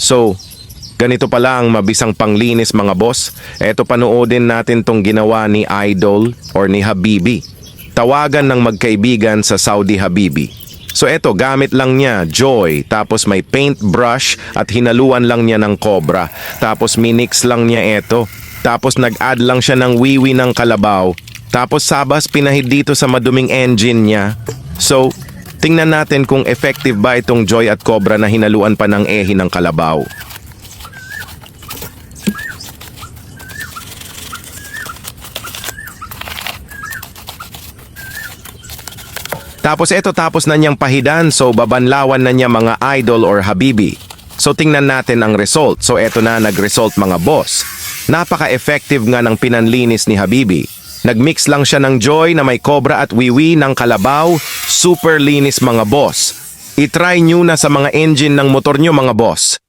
So, ganito pala ang mabisang panglinis mga boss. Eto panoodin natin tong ginawa ni Idol or ni Habibi. Tawagan ng magkaibigan sa Saudi Habibi. So eto, gamit lang niya Joy, tapos may paintbrush at hinaluan lang niya ng cobra. Tapos minix lang niya eto. Tapos nag-add lang siya ng wiwi ng kalabaw. Tapos sabas pinahid dito sa maduming engine niya. So, tingnan natin kung effective ba itong Joy at cobra na hinaluan pa ng ehi ng kalabaw. Tapos na niyang pahidan, so babanlawan na niya mga Idol or Habibi. So tingnan natin ang result. So eto na nag-result mga boss. Napaka-effective nga ng pinanlinis ni Habibi. Nagmix lang siya ng Joy na may cobra at wiwi ng kalabaw. Super linis mga boss. I-try nyo na sa mga engine ng motor nyo mga boss.